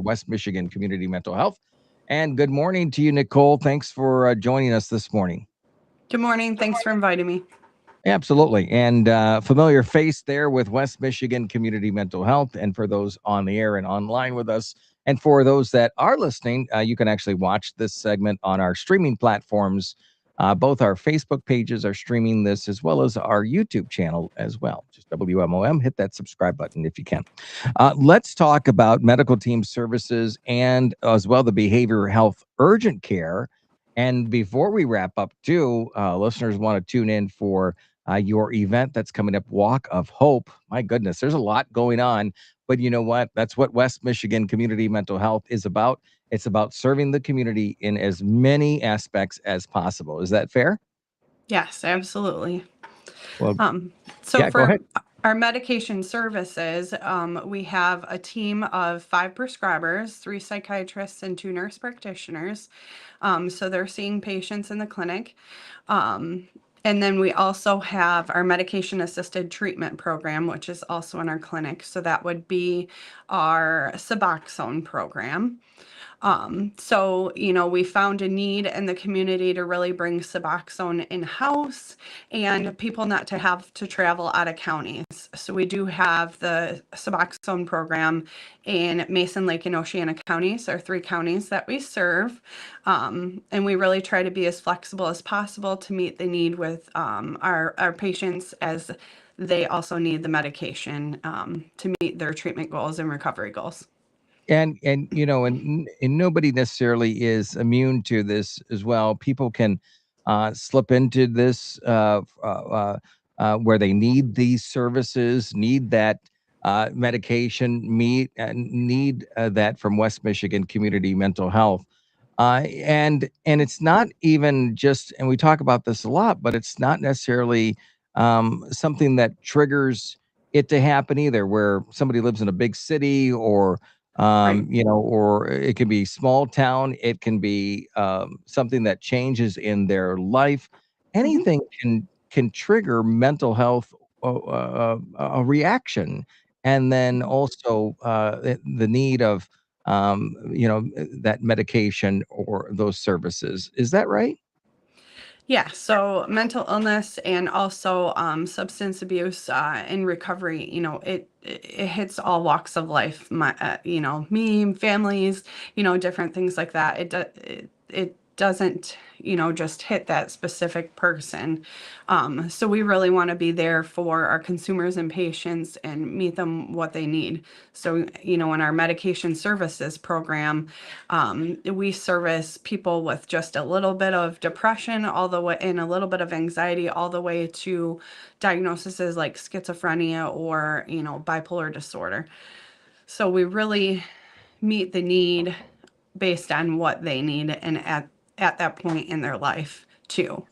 West Michigan Community Mental Health. And good morning to you, Nicole. Thanks for joining us this morning. Good morning. Thanks for inviting me. Absolutely. And familiar face there with West Michigan Community Mental Health. And for those on the air and online with us, and for those that are listening, you can actually watch this segment on our streaming platforms. Both our Facebook pages are streaming this, as well as our YouTube channel as well. Just WMOM, hit that subscribe button if you can. Let's talk about medical team services and as well the behavioral health urgent care. And before we wrap up, too, listeners want to tune in for your event that's coming up, Walk of Hope. My goodness, there's a lot going on. But you know what? That's what West Michigan Community Mental Health is about. It's about serving the community in as many aspects as possible. Is that fair? Yes, absolutely. Well, So yeah, go ahead. for our medication services, we have a team of 5 prescribers, 3 psychiatrists, and 2 nurse practitioners. So they're seeing patients in the clinic. And then we also have our medication assisted treatment program, which is also in our clinic. So that would be our Suboxone program. So, we found a need in the community to really bring Suboxone in-house and people not to have to travel out of counties. So we do have the Suboxone program in Mason, Lake, and Oceana counties, our 3 counties that we serve. And we really try to be as flexible as possible to meet the need with our patients, as they also need the medication to meet their treatment goals and recovery goals. And and nobody necessarily is immune to this as well. People can slip into this where they need these services, need that medication, need that from West Michigan Community Mental Health. And it's not even just, and we talk about this a lot, but it's not necessarily something that triggers it to happen either, where somebody lives in a big city or Right. or it can be small town. It can be something that changes in their life. Mhm. Anything can trigger mental health a reaction, and then also the need of that medication or those services. Is that right? Yeah, so mental illness and also substance abuse and recovery, it hits all walks of life. Me, families, different things like that. It doesn't, just hit that specific person. So we really want to be there for our consumers and patients and meet them what they need. So, in our medication services program, we service people with just a little bit of depression, all the way, and a little bit of anxiety, all the way to diagnoses like schizophrenia or, bipolar disorder. So we really meet the need based on what they need and at that point in their life too.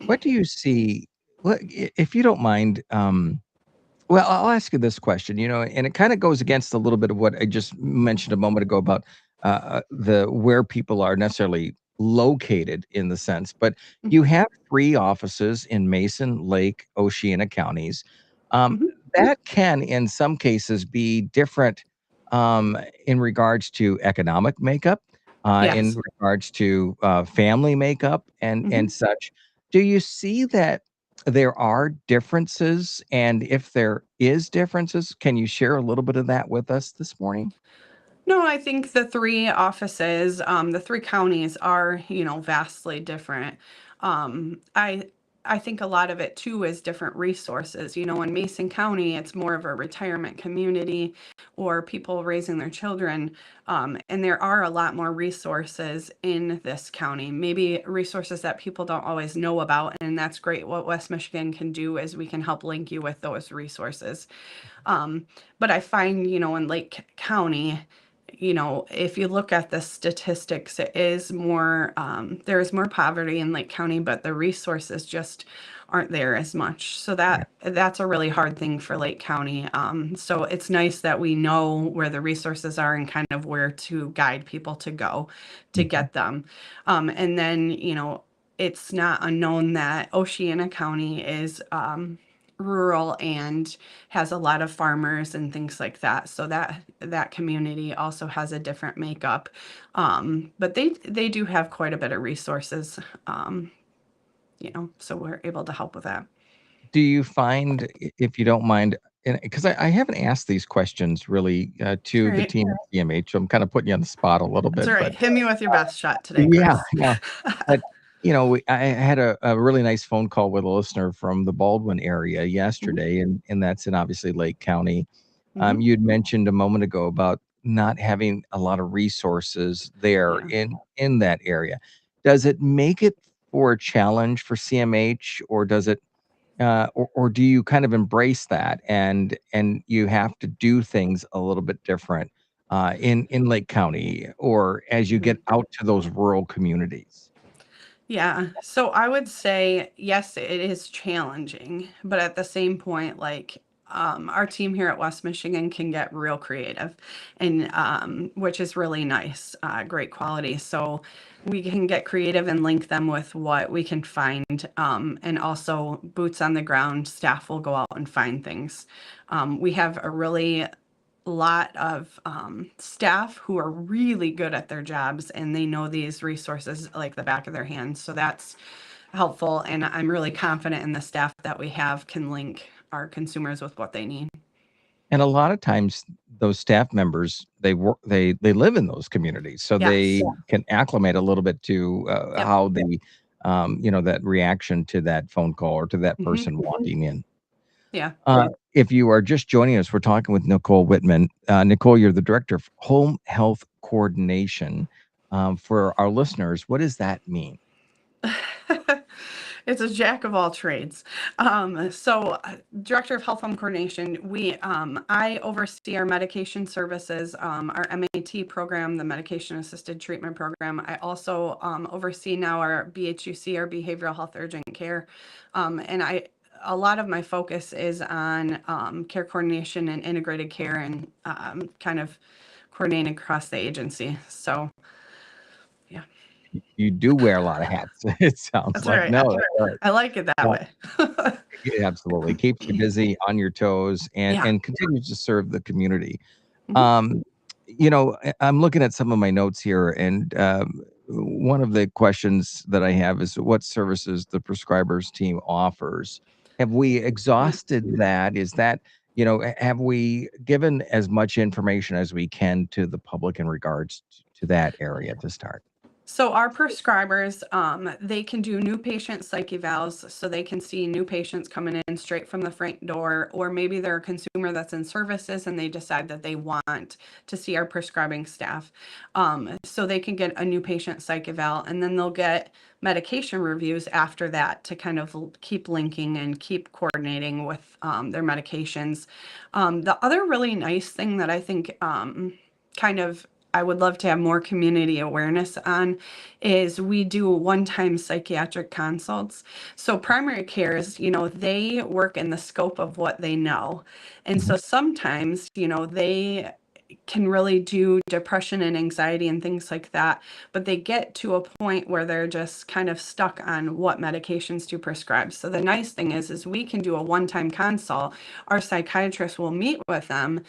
What do you see? If you don't mind, well, I'll ask you this question, and it kind of goes against a little bit of what I just mentioned a moment ago about the where people are necessarily located in the sense, but you Mhm. have 3 offices in Mason, Lake, Oceana counties. Um, Mhm. that can, in some cases, be different in regards to economic makeup, in Yes. regards to family makeup, and Mhm. such. Do you see that there are differences? And if there is differences, can you share a little bit of that with us this morning? No, I think the 3 offices, the 3 counties are, vastly different. I think a lot of it too is different resources. In Mason County, it's more of a retirement community or people raising their children. And there are a lot more resources in this county, maybe resources that people don't always know about. And that's great. What West Michigan can do is we can help link you with those resources. Um, but I find, in Lake County, if you look at the statistics, it is more, there is more poverty in Lake County, but the resources just aren't there as much. So Yeah. that's a really hard thing for Lake County. So it's nice that we know where the resources are and kind of where to guide people to go to Mhm. get them. And then, it's not unknown that Oceana County is rural and has a lot of farmers and things like that. So that community also has a different makeup. But they do have quite a bit of resources, so we're able to help with that. Do you find, if you don't mind, because I haven't asked these questions really All to the right. team at CMH, so I'm kind of putting you on the spot a little That's bit, all right. but Hit me with your best shot today, yeah, Chris. yeah. But I had a really nice phone call with a listener from the Baldwin area Mhm, yesterday, and that's in obviously Lake County. mhm. You'd mentioned a moment ago about not having a lot of resources there Yeah. in that area. Does it make it for a challenge for CMH, or does it or do you kind of embrace that and you have to do things a little bit different in Lake County or as you get Mhm. out to those rural communities? Yeah. So I would say, yes, it is challenging, but at the same point, like, our team here at West Michigan can get real creative, and which is really nice, great quality. So we can get creative and link them with what we can find, and also boots on the ground. Staff will go out and find things. We have a really lot of staff who are really good at their jobs and they know these resources like the back of their hands. So that's helpful. And I'm really confident in the staff that we have can link our consumers with what they need. And a lot of times those staff members, they work, they live in those communities, so they Yes. can acclimate a little bit to Yep. how the that reaction to that phone call or to that Hmm. person wanting in. Yeah. If you are just joining us, we're talking with Nicole Whitman. Nicole, you're the director of home health coordination. For our listeners, what does that mean? It's a jack of all trades. Director of Health Home Coordination, I oversee our medication services, our MAT program, the Medication Assisted Treatment Program. I also oversee now our BHUC, our Behavioral Health Urgent Care, and a lot of my focus is on care coordination and integrated care and kind of coordinating across the agency. So, yeah, You do wear a lot of hats. It sounds that's all like right. no, that does. I like it that Uh, way. it absolutely keeps you busy, on your toes, and Yeah. continues to serve the community. Mhm. Um, I'm looking at some of my notes here, and one of the questions that I have is what services the prescribers team offers. Have we exhausted that? Is that, have we given as much information as we can to the public in regards to that area to start? So our prescribers, they can do new patient psych evals, so they can see new patients coming in straight from the front door, or maybe they're a consumer that's in services and they decide that they want to see our prescribing staff. So they can get a new patient psych eval, and then they'll get medication reviews after that to kind of keep linking and keep coordinating with their medications. The other really nice thing that I think kind of I would love to have more community awareness on is we do one-time psychiatric consults. So primary care is, they work in the scope of what they know. And Mhm. so sometimes, they can really do depression and anxiety and things like that, but they get to a point where they're just kind of stuck on what medications to prescribe. So the nice thing is we can do a one-time consult. Our psychiatrist will meet with them,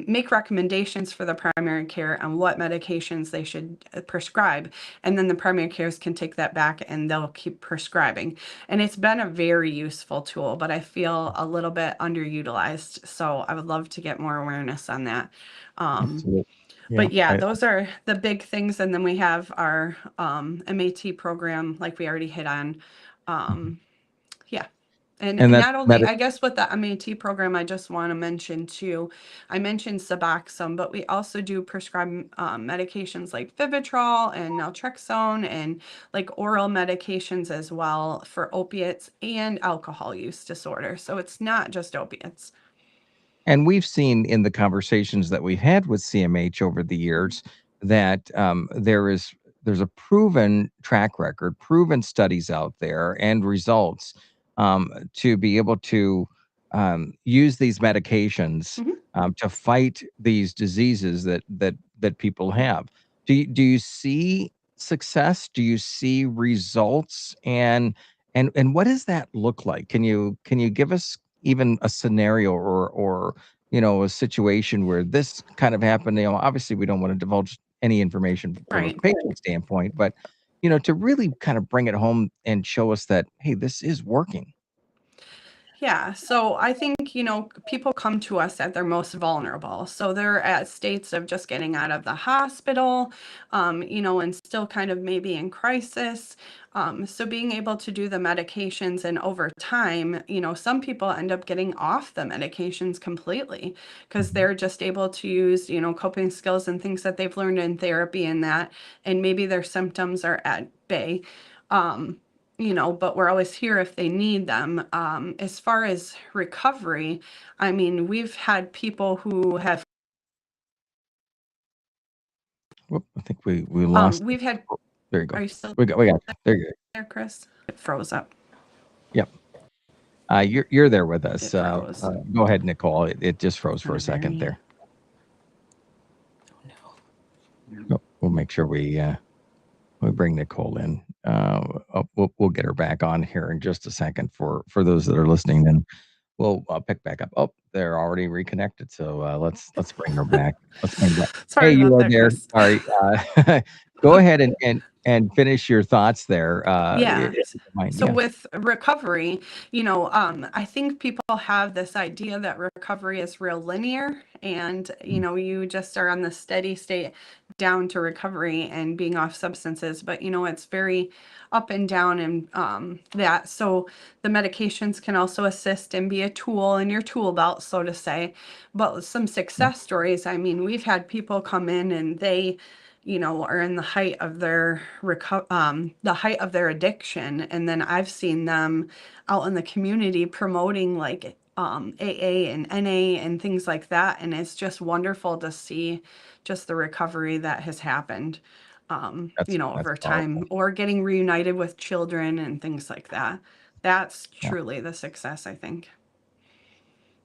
make recommendations for the primary care on what medications they should prescribe, and then the primary cares can take that back and they'll keep prescribing. And it's been a very useful tool, but I feel a little bit underutilized. So I would love to get more awareness on that. Um, Absolutely. Yeah. but yeah, those are the big things. And then we have our MAT program, like we already hit on. Um, yeah. And And that's not only, I guess with the MAT program, I just want to mention too, I mentioned Suboxone, but we also do prescribe medications like Vivitrol and naltrexone and like oral medications as well for opiates and alcohol use disorder. So it's not just opiates. And we've seen in the conversations that we've had with CMH over the Mhm. years that there's a proven track record, proven studies out there and results to be able to use these medications Mhm. to fight these diseases that people have. Do you see success? Do you see results? And what does that look like? Can you give us even a scenario or a situation where this kind of happened. Obviously we don't want to divulge any information from a Right. patient standpoint, but to really kind of bring it home and show us that, hey, this is working. Yeah, so I think, people come to us at their most vulnerable. So they're at states of just getting out of the hospital, and still kind of maybe in crisis. So being able to do the medications, and over time, some people end up getting off the medications completely because Mhm. they're just able to use, coping skills and things that they've learned in therapy and maybe their symptoms are at bay. Um, but we're always here if they need them. As far as recovery, I mean, we've had people who have, Whoop, I think we lost. we've had, Oh, there you go. are you still We got you. There you go. there, Chris? It froze up. Yep. You're there with us. It froze. Go ahead, Nicole. It just froze for On a a second very, there. Oh, we'll make sure we bring Nicole in. We'll get her back on here in just a second for those that are listening, and we'll pick back up. Oh, they're already reconnected. So let's bring her back. Let's bring her back. Hey, sorry you about are that, there. Chris. Sorry. Go ahead and finish your thoughts there. Yeah. If you don't mind. So Yeah. with recovery, I think people have this idea that recovery is real linear and, you just are on the steady state down to recovery and being off substances. But, it's very up and down and that. So the medications can also assist and be a tool in your tool belt, so to say. But some success stories, I mean, we've had people come in and they are in the height of their the height of their addiction, and then I've seen them out in the community promoting like AA and NA and things like that, and it's just wonderful to see just the recovery that has happened, That's over powerful. time, or getting reunited with children and things like that. That's Yeah. truly the success, I think.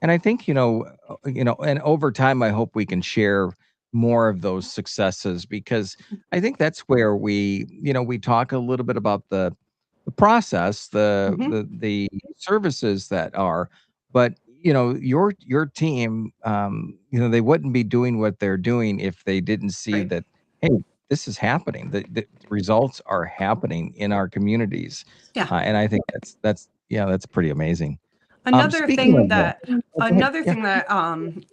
And I think, and over time, I hope we can share more of those successes, because I think that's where we talk a little bit about the process, the Hmm. the the services that are, but your team, they wouldn't be doing what they're doing if they didn't see Right. that, hey, this is happening. The results are happening in our communities, Yeah. and I think that's pretty amazing. Another Speaking thing of that go ahead. another Yeah. thing that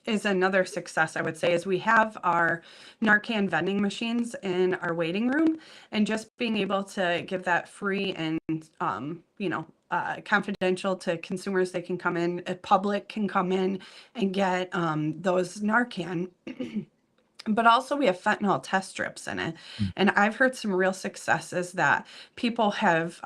is another success, I would say, is we have our Narcan vending machines in our waiting room, and just being able to give that free and confidential to consumers. They can come in, public can come in and get those Narcan. But also we have fentanyl test strips in it. Mm. And I've heard some real successes that people have,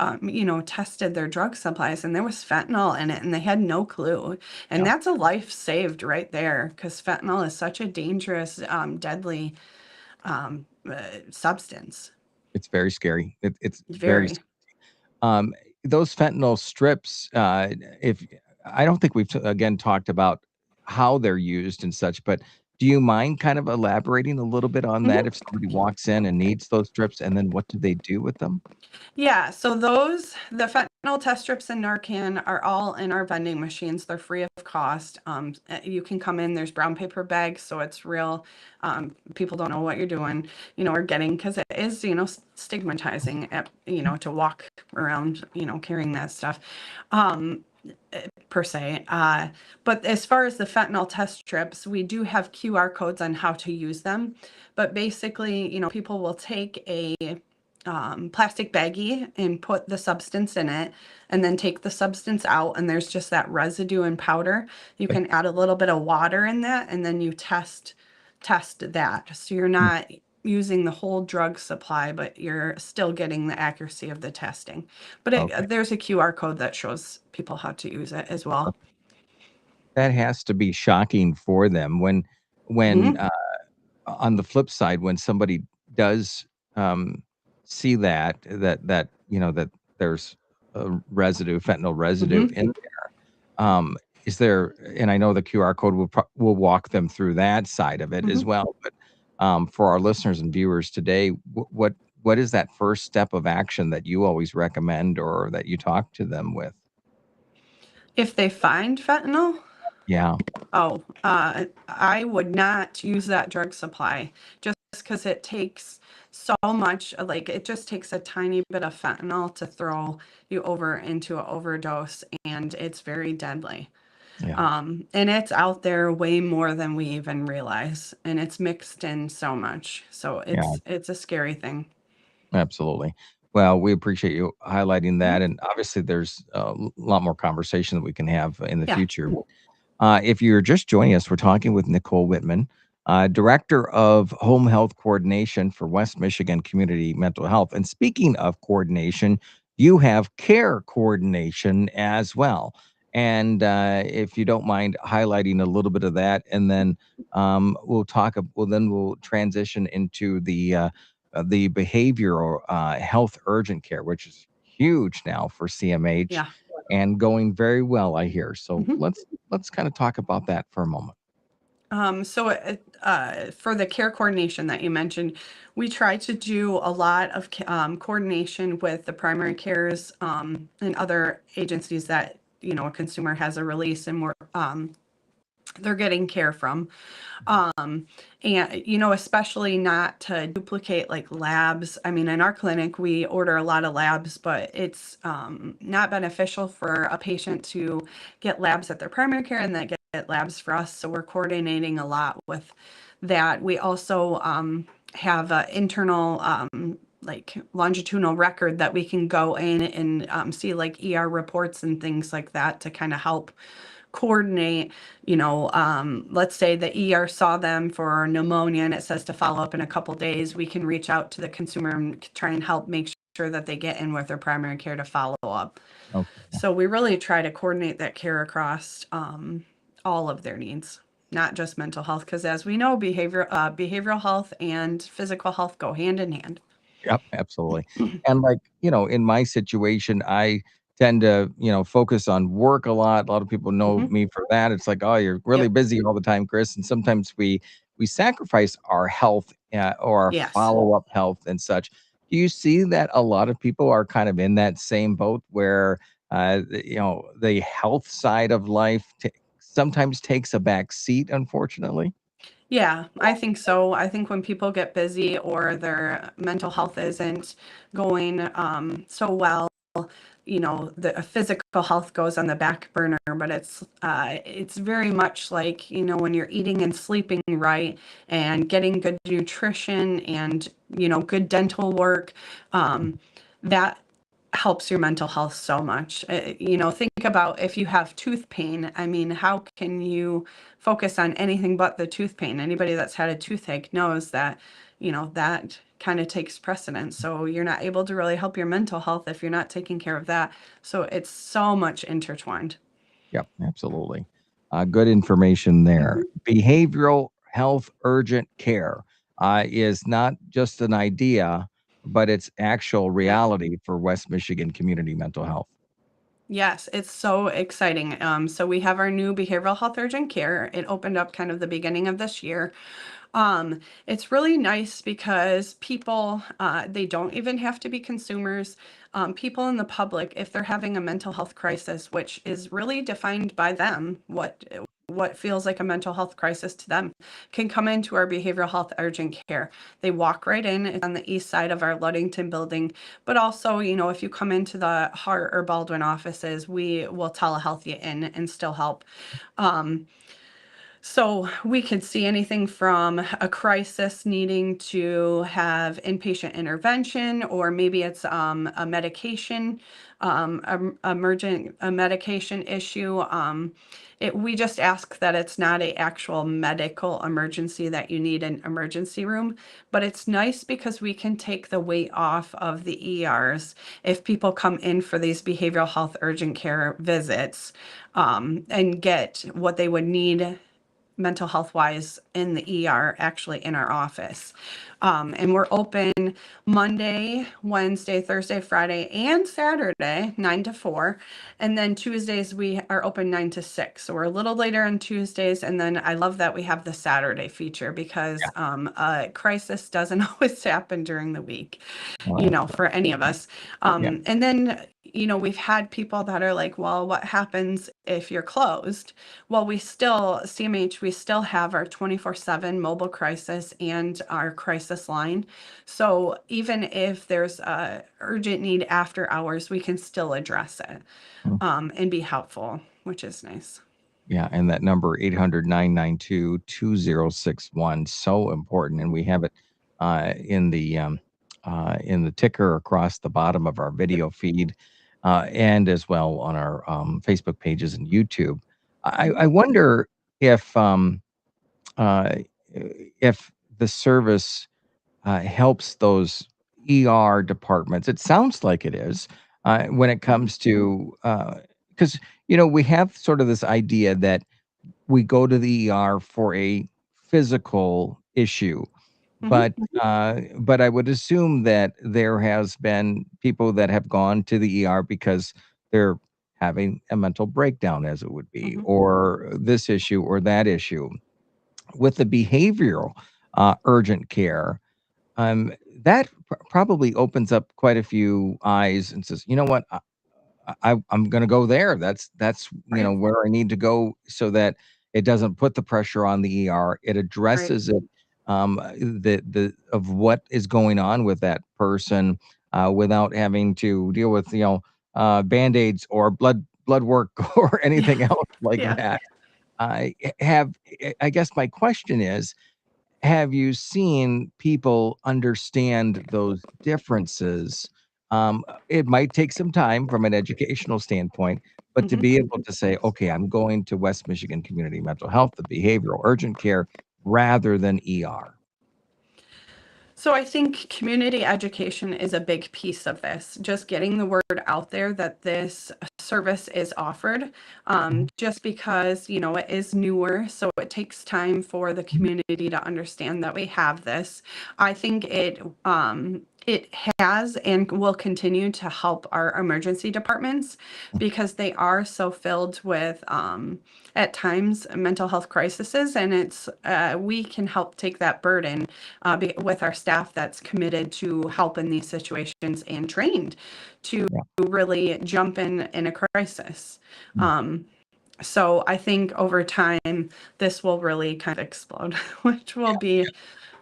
tested their drug supplies and there was fentanyl in it and they had no clue. And Yeah. that's a life saved right there because fentanyl is such a dangerous, deadly substance. It's very scary. It's very Very. um, those fentanyl strips, if I don't think we've again talked about how they're used and such, but do you mind kind of elaborating a little bit on that? Mhm. If somebody walks in and needs those strips, and then what do they do with them? Yeah, so the fentanyl test strips and Narcan are all in our vending machines. They're free of cost. You can come in, there's brown paper bags, so it's real. People don't know what you're doing, or getting, because it is, stigmatizing, to walk around, carrying that stuff. Um, per se. But as far as the fentanyl test strips, we do have QR codes on how to use them. But basically, people will take a plastic baggie and put the substance in it and then take the substance out and there's just that residue and powder. You Okay. can add a little bit of water in that and then you test that. So you're Mm. not using the whole drug supply, but you're still getting the accuracy of the testing. But Okay. there's a QR code that shows people how to use it as well. That has to be shocking for them when Mhm. on the flip side, when somebody does see that there's a fentanyl residue Mhm. in is there, and I know the QR code will walk them through that side of it as Mhm. well, but for our listeners and viewers today, what is that first step of action that you always recommend or that you talk to them with? If they find fentanyl, Yeah, oh, I would not use that drug supply just because it takes so much, like it just takes a tiny bit of fentanyl to throw you over into an overdose, and it's very deadly. yeah, And it's out there way more than we even realize, and it's mixed in so much. So yeah, it's a scary thing. absolutely. Well, we appreciate you highlighting Mhm. that, and obviously, there's a lot more conversation that we can have in the Yeah. future. If you're just joining us, we're talking with Nicole Whitman, Director of Home Health Coordination for West Michigan Community Mental Health. And speaking of coordination, you have care coordination as well. And if you don't mind highlighting a little bit of that, and then we'll transition into the behavioral health urgent care, which is huge now for CMH Yeah. and going very well, I hear. So Mhm. let's kind of talk about that for a moment. For the care coordination that you mentioned, we try to do a lot of coordination with the primary cares and other agencies that a consumer has a release and more they're getting care from. Um, and especially not to duplicate like labs. I mean, in our clinic, we order a lot of labs, but it's not beneficial for a patient to get labs at their primary care and then get labs for us. So we're coordinating a lot with that. We also have an internal like longitudinal record that we can go in and see like ER reports and things like that to kind of help coordinate, let's say the ER saw them for pneumonia and it says to follow up in a couple days, we can reach out to the consumer and try and help make sure that they get in with their primary care to follow up. Okay. So we really try to coordinate that care across all of their needs, not just mental health, because as we know, behavioral health and physical health go hand in hand. Yep, absolutely. And like, in my situation, I tend to, focus on work a lot. A lot of people know Hmm. me for that. It's like, oh, you're really Yep. busy all the time, Chris. And sometimes we sacrifice our health or our Yes. follow-up health and such. Do you see that a lot of people are kind of in that same boat where the health side of life sometimes takes a back seat, unfortunately? Yeah, I think so. I think when people get busy or their mental health isn't going so well, the physical health goes on the back burner, but it's very much like, when you're eating and sleeping right and getting good nutrition and, good dental work, that helps your mental health so much. Think about if you have tooth pain. I mean, how can you focus on anything but the tooth pain? Anybody that's had a toothache knows that, that kind of takes precedence. So you're not able to really help your mental health if you're not taking care of that. So it's so much intertwined. Yep, absolutely. Good information there. Mhm. Behavioral health urgent care is not just an idea, but it's actual Yeah. reality for West Michigan community mental health. Yes, it's so exciting. So we have our new behavioral health urgent care. It opened up kind of the beginning of this year. It's really nice because people, they don't even have to be consumers. People in the public, if they're having a mental health crisis, which is really defined by them, what feels like a mental health crisis to them, can come into our behavioral health urgent care. They walk right in. It's on the east side of our Ludington building. But also, if you come into the Hart or Baldwin offices, we will telehealth you in and still help. Um, so we could see anything from a crisis needing to have inpatient intervention, or maybe it's a medication, emergent a medication issue. We just ask that it's not a actual medical emergency that you need an emergency room, but it's nice because we can take the weight off of the ERs if people come in for these behavioral health urgent care visits, and get what they would need mental health wise in the ER, actually in our office. And we're open Monday, Wednesday, Thursday, Friday, and Saturday, 9 to 4. And then Tuesdays, we are open 9 to 6. So we're a little later on Tuesdays. And then I love that we have the Saturday feature because a crisis doesn't always happen during the week, Well, for any of us. yeah. And then, we've had people that are like, well, what happens if you're closed? Well, CMH, we still have our 24/7 mobile crisis and our crisis line. So even if there's a urgent need after hours, we can still address it, Mm. and be helpful, which is nice. Yeah, and that number 800-992-2061, so important, and we have it in the ticker across the bottom of our Yep. video feed, and as well on our Facebook pages and YouTube. I Mhm. wonder if uh, if the service helps those ER departments. It sounds like it is when it Mhm. comes to because we have sort of this idea that we go to the ER for a physical issue, Mhm. but I would assume that there has been people that have gone to the ER because they're having a mental breakdown, as it would be, Mhm. or this issue or that issue. With the behavioral urgent care, that probably opens up quite a few eyes and says, you know what, I'm gonna go there. That's Right. where I need to go so that it doesn't put the pressure on the ER. It Right. addresses it, the of what is going on with that person, without having to deal with, Band-Aids or blood work or Yeah. anything else like Yeah. that. I guess my question is, have you seen people understand those differences? It might take some time from an educational standpoint, but to Mhm. be able to say, "Okay, I'm going to West Michigan Community Mental Health, the behavioral urgent care, rather than ER." So I think community education is a big piece of this. Just getting the word out there that this service is offered, Mhm, just because, it is newer, so it takes time for the mhm, community to understand that we have this. I think it has and will continue to help our emergency departments mm, because they are so filled with, at times, mental health crises, and we can help take that burden with our staff that's committed to help in these situations and trained to yeah, really jump in a crisis. mm. Um, so I think over time, this will really kind of explode, which will be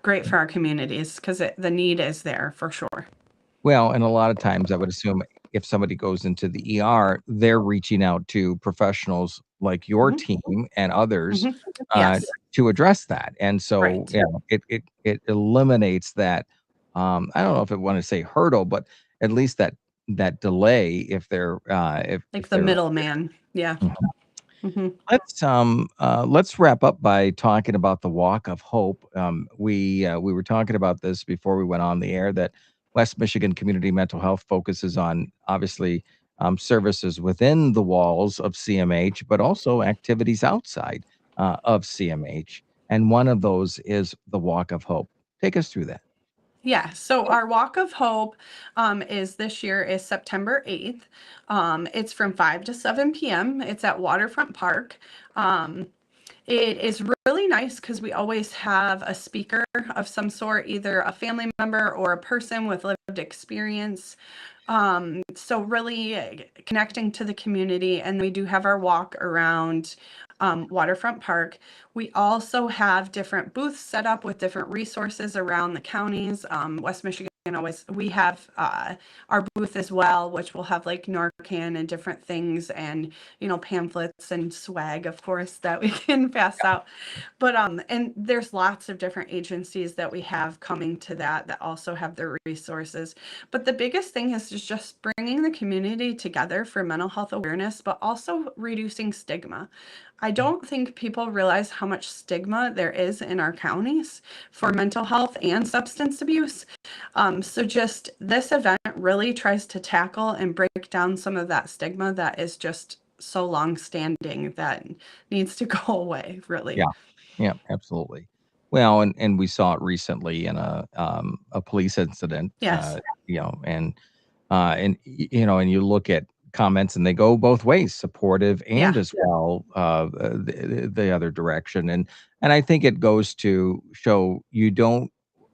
great for our communities because the need is there for sure. Well, and a lot of times I would assume if somebody goes into the ER, they're reaching out to professionals like your Hmm. team and others, Hmm. uh, Yes, to address that, and so, right. yeah, it eliminates that, I don't know if I wanna say hurdle, but at least that delay if they're, Like if the they're middleman. Yeah. Hmm. let's wrap up by talking about the Walk of Hope. We were talking about this before we went on the air that West Michigan Community Mental Health focuses on obviously services within the walls of CMH, but also activities outside of CMH. And one of those is the Walk of Hope. Take us through that. Yeah, so our Walk of Hope is this year is September 8th. It's from 5 to 7 p.m. It's at Waterfront Park. Um, it is really nice because we always have a speaker of some sort, either a family member or a person with lived experience. So really connecting to the community, and we do have our walk around Waterfront Park. We also have different booths set up with different resources around the counties. West Michigan always we have our booth as well, which will have like Narcan and different things, and pamphlets and swag, of course, that we can pass out. But and there's lots of different agencies that we have coming to that also have their resources. But the biggest thing is just bringing the community together for mental health awareness, but also reducing stigma. I don't think people realize how much stigma there is in our counties for mental health and substance abuse. So just this event really tries to tackle and break down some of that stigma that is just so long standing that needs to go away, really. Yeah. Yeah, absolutely. Well, and we saw it recently in a police incident, Yes. and you look at comments and they go both ways, supportive and Yeah. as well, the other direction, and I think it goes to show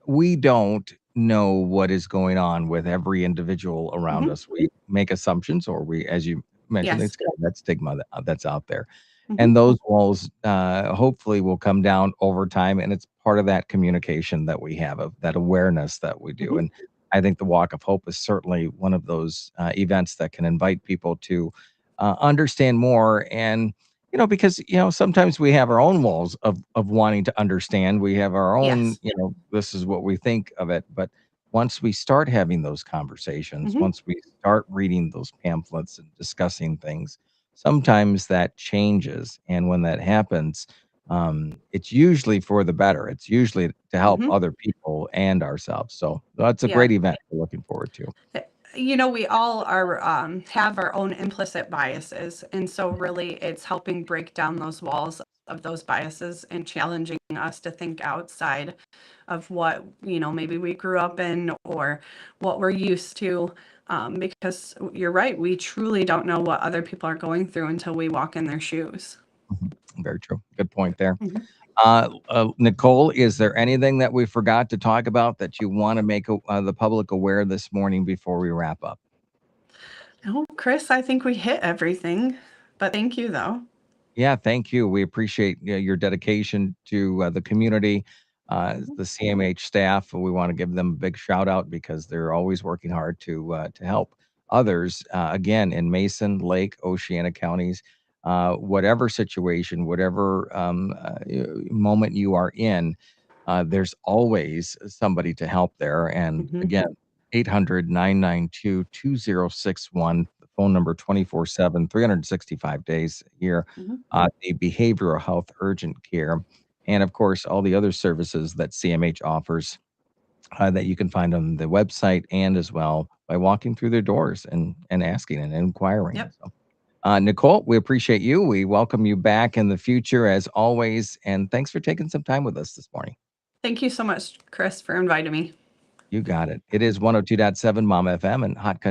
we don't know what is going on with every individual around Mhm. us. We make assumptions, or we, as you mentioned, it's Yes. kind of that stigma that's out there. Mhm. And those walls hopefully will come down over time. And it's part of that communication that we have, of that awareness that we do. Mhm. And I think the Walk of Hope is certainly one of those events that can invite people to understand more. And, because, sometimes we have our own walls of wanting to understand. We have our own, Yes. this is what we think of it. But once we start having those conversations, Mhm. once we start reading those pamphlets and discussing things, sometimes that changes. And when that happens, it's usually for the better. It's usually to help Mhm. other people and ourselves. So that's a Yeah. great event we're looking forward to. Uh, we all are have our own implicit biases, and so really, it's helping break down those walls of those biases and challenging us to think outside of what maybe we grew up in or what we're used to. Because you're right, we truly don't know what other people are going through until we walk in their shoes. Mhm. Very true. Good point there. Mhm. Nicole, is there anything that we forgot to talk about that you want to make the public aware this morning before we wrap up? Oh, Chris, I think we hit everything, but thank you though. Yeah, thank you. We appreciate your dedication to the community, Mhm. the CMH staff. We want to give them a big shout out because they're always working hard to help others. Again, in Mason, Lake, Oceana counties, whatever situation, whatever moment you are in, there's always somebody to help there. And Mhm. again, 800-992-2061, the phone number 24/7, 365 days a year, Mhm. the behavioral health urgent care, and of course, all the other services that CMH offers that you can find on the website and as well by walking through their doors and asking and inquiring. Yep. So, Nicole, we appreciate you. We welcome you back in the future as always. And thanks for taking some time with us this morning. Thank you so much, Chris, for inviting me. You got it. It is 102.7 Mom FM and Hot Country.